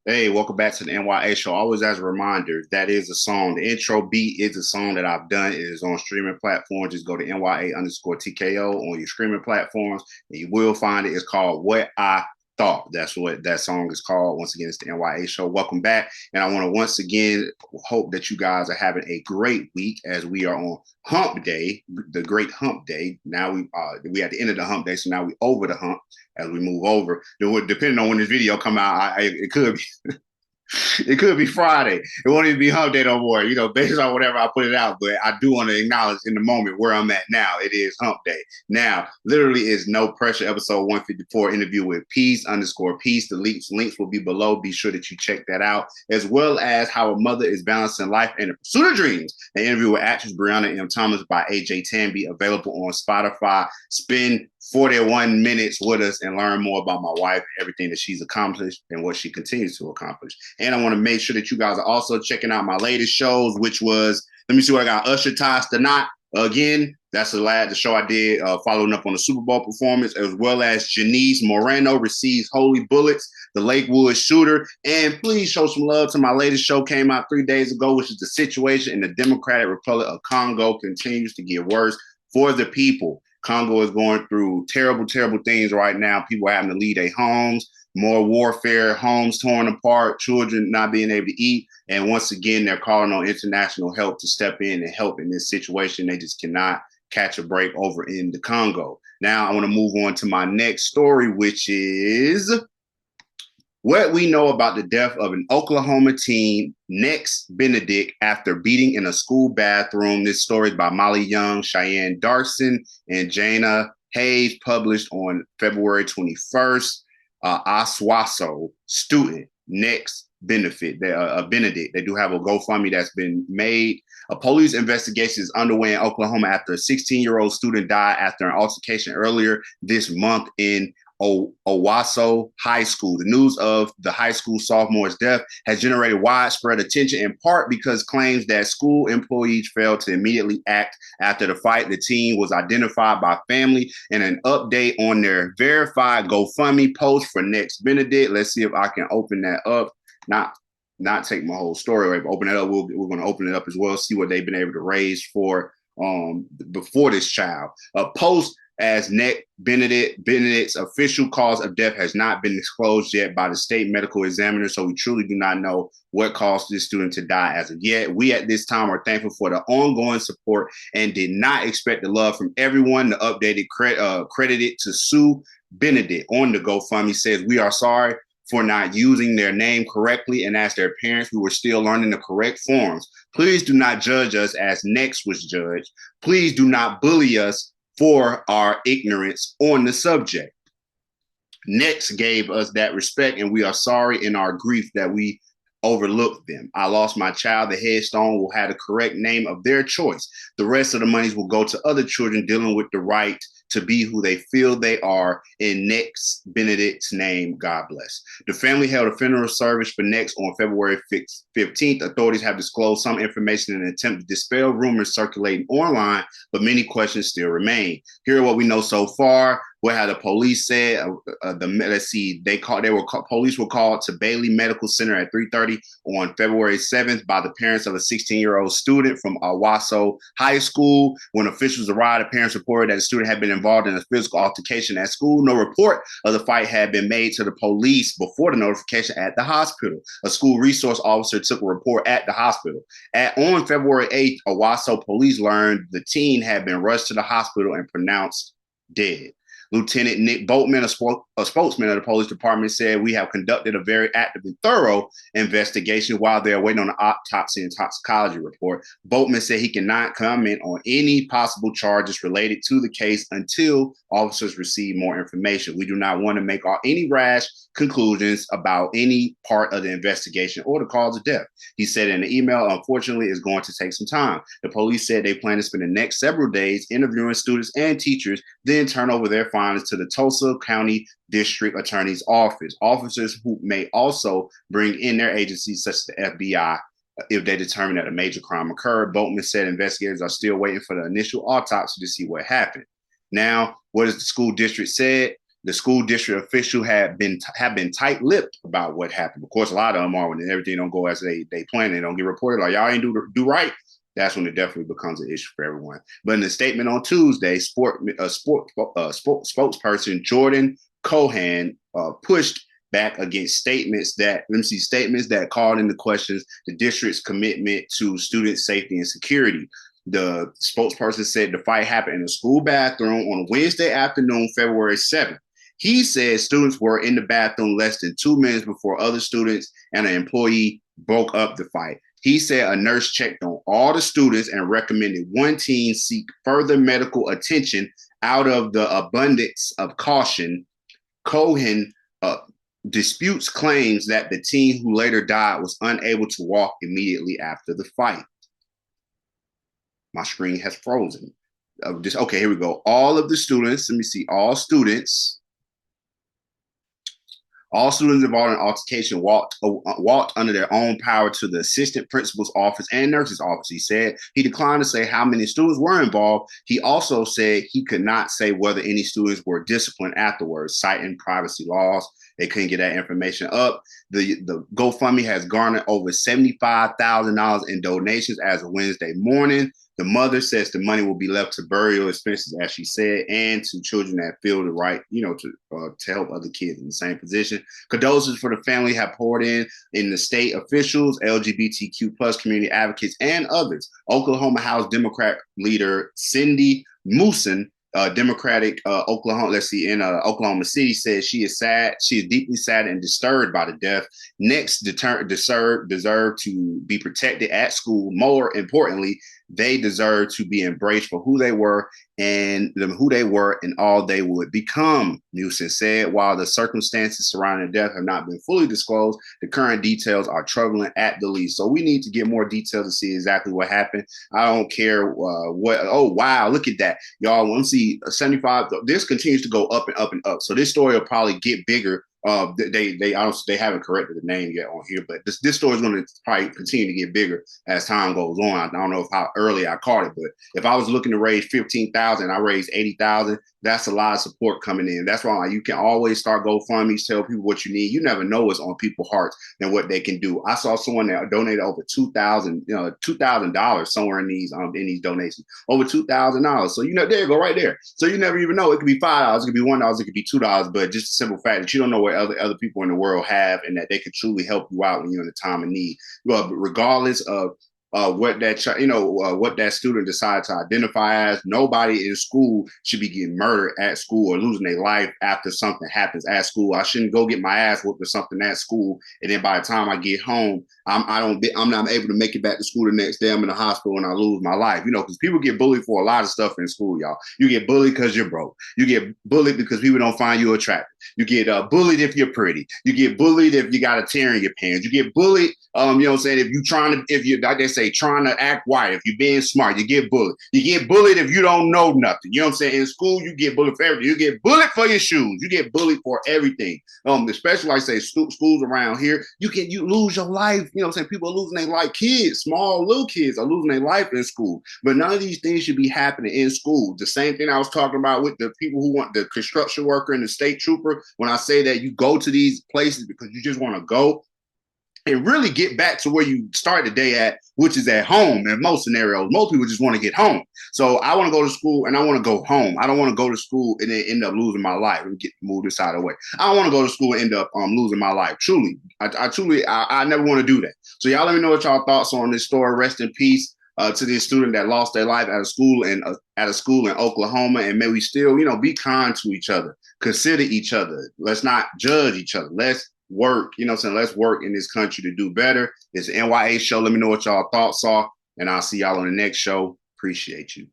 Hey, welcome back to the N.y.a show. Always as a reminder, that is a song. The intro beat is a song that I've done. It is on streaming platforms. Just go to N.y.a_TKO on your streaming platforms, and you will find it. It's called What I Thought. That's what that song is called. Once again, it's the N.y.a show. Welcome back. And I want to once again hope that you guys are having a great week as we are on hump day, the great hump day. Now we at the end of the hump day, so now we over the hump as we move over. Depending on when this video come out, it could be it could be Friday. It won't even be hump day no more, based on whatever I put it out. But I do want to acknowledge in the moment where I'm at now, it is hump day. Now, literally is no pressure, episode 154, interview with Peace_Peace. The links will be below. Be sure that you check that out, as well as how a mother is balancing life and the pursuit of dreams. An interview with actress Breyonna M. Thomas by Ajay, Tambe, available on Spotify. Spend 41 minutes with us and learn more about my wife, everything that she's accomplished and what she continues to accomplish. And I want to make sure that you guys are also checking out my latest shows, which was, let me see what I got, Usher Ties to Not. Again, that's the show I did following up on the Super Bowl performance, as well as Janice Moreno receives Holy Bullets, the Lakewood shooter. And please show some love to my latest show, came out 3 days ago, which is The Situation in the Democratic Republic of Congo continues to get worse for the people. Congo is going through terrible, terrible things right now. People are having to leave their homes, more warfare, homes torn apart, children not being able to eat. And once again, they're calling on international help to step in and help in this situation. They just cannot catch a break over in the Congo. Now, I want to move on to my next story, which is what we know about the death of an Oklahoma teen, N.y.a, after beating in a school bathroom. This story is by Molly Young, Cheyenne Darson, and Jana Hayes, published on February 21st. Owassohighschool student, N.y.a, Benedict. They do have a GoFundMe that's been made. A police investigation is underway in Oklahoma after a 16-year-old student died after an altercation earlier this month in Owassohighschool High School. The news of the high school sophomore's death has generated widespread attention, in part because claims that school employees failed to immediately act after the fight. The teen was identified by family in an update on their verified GoFundMe post for nexbenedict. Let's see if I can open that up. Not take my whole story away, but open it up. We're going to open it up as well, see what they've been able to raise for before this child. A post as Benedict's official cause of death has not been disclosed yet by the state medical examiner, so we truly do not know what caused this student to die as of yet. We at this time are thankful for the ongoing support and did not expect the love from everyone. The updated credited to Sue Benedict on the GoFundMe says, "We are sorry for not using their name correctly, and as their parents, we were still learning the correct forms. Please do not judge us as Next was judged. Please do not bully us for our ignorance on the subject. Next gave us that respect, and we are sorry in our grief that we overlooked them. I lost my child. The headstone will have the correct name of their choice. The rest of the monies will go to other children dealing with the right to be who they feel they are. In Nexbenedict's name, God bless." The family held a funeral service for Next on February 15th. Authorities have disclosed some information in an attempt to dispel rumors circulating online, but many questions still remain. Here are what we know so far. What had the police said? Police were called to Bailey Medical Center at 3:30 on February 7th by the parents of a 16-year-old student from Owassohighschool High School. When officials arrived, the parents reported that the student had been involved in a physical altercation at school. No report of the fight had been made to the police before the notification at the hospital. A school resource officer took a report at the hospital. On February 8th, Owasso police learned the teen had been rushed to the hospital and pronounced dead. Lieutenant Nick Boatman, a spokesman of the police department, said, "We have conducted a very active and thorough investigation while they're waiting on the autopsy and toxicology report." Boatman said he cannot comment on any possible charges related to the case until officers receive more information. "We do not want to make any rash conclusions about any part of the investigation or the cause of death," he said in the email. "Unfortunately, it's going to take some time." The police said they plan to spend the next several days interviewing students and teachers, then turn over their findings to the Tulsa County District Attorney's Office. Officers who may also bring in their agencies, such as the FBI, if they determine that a major crime occurred. Boatman said investigators are still waiting for the initial autopsy to see what happened. Now, what has the school district said? The school district official have been tight-lipped about what happened. Of course, a lot of them are when everything don't go as they plan, they don't get reported. Like, y'all ain't do right. That's when it definitely becomes an issue for everyone. But in the statement on Tuesday, spokesperson Jordan Cohan pushed back against statements that called into questions the district's commitment to student safety and security. The spokesperson said the fight happened in a school bathroom on Wednesday afternoon, February 7th. He said students were in the bathroom less than 2 minutes before other students and an employee broke up the fight. He said a nurse checked on all the students and recommended one teen seek further medical attention out of the abundance of caution. Cohen disputes claims that the teen who later died was unable to walk immediately after the fight. My screen has frozen. Okay, here we go. All of the students, let me see, all students involved in the altercation walked under their own power to the assistant principal's office and nurse's office. He said he declined to say how many students were involved. He also said he could not say whether any students were disciplined afterwards, citing privacy laws. They couldn't get that information up. The GoFundMe has garnered over $75,000 in donations as of Wednesday morning. The mother says the money will be left to burial expenses, as she said, and to children that feel the right, to help other kids in the same position. Condolences for the family have poured in the state officials, LGBTQ plus community advocates, and others. Oklahoma House Democrat leader Cindy Mooson, Democratic Oklahoma City, says she is sad. She is deeply sad and disturbed by the death. Next, deserve to be protected at school. More importantly, they deserve to be embraced for who they were and all they would become, Newsom said. While the circumstances surrounding the death have not been fully disclosed, the current details are troubling at the least. So we need to get more details to see exactly what happened. I don't care what. Oh, wow. Look at that. Y'all, let's see, 75. This continues to go up and up and up. So this story will probably get bigger. They haven't corrected the name yet on here, but this story is going to probably continue to get bigger as time goes on. I don't know how early I caught it, but if I was looking to raise 15,000, I raised 80,000. That's a lot of support coming in. That's why you can always start GoFundMe, tell people what you need. You never know what's on people's hearts and what they can do. I saw someone that donated over $2,000 somewhere in these donations, over $2,000. So there you go, right there. So you never even know. It could be $5, it could be $1, it could be $2, but just the simple fact that you don't know what other people in the world have and that they could truly help you out when you're in a time of need. Well, regardless of what that student decided to identify as, nobody in school should be getting murdered at school or losing their life after something happens at school. I shouldn't go get my ass whooped or something at school, and then by the time I get home, I'm not able to make it back to school the next day. I'm in the hospital and I lose my life. Because people get bullied for a lot of stuff in school, y'all. You get bullied because you're broke. You get bullied because people don't find you attractive. You get bullied if you're pretty. You get bullied if you got a tear in your pants. You get bullied, if you're trying to act white, if you're being smart, you get bullied. You get bullied if you don't know nothing. You know what I'm saying? In school, you get bullied for everything. You get bullied for your shoes. You get bullied for everything. Especially like I say, schools around here, you lose your life. You know what I'm saying? People are losing their life. Kids, small little kids are losing their life in school. But none of these things should be happening in school. The same thing I was talking about with the people who want the construction worker and the state trooper. When I say that you go to these places because you just want to go and really get back to where you start the day at, which is at home. In most scenarios, most people just want to get home. So I want to go to school and I want to go home. I don't want to go to school and then end up losing my life. Let me move this out of the way. I don't want to go to school and end up losing my life. Truly, I never want to do that. So y'all let me know what y'all thoughts on this story. Rest in peace to this student that lost their life at a school in Oklahoma. And may we still, be kind to each other, consider each other. Let's not judge each other. Let's work, let's work in this country to do better. It's the N.y.a show. Let me know what y'all thoughts are, and I'll see y'all on the next show. Appreciate you.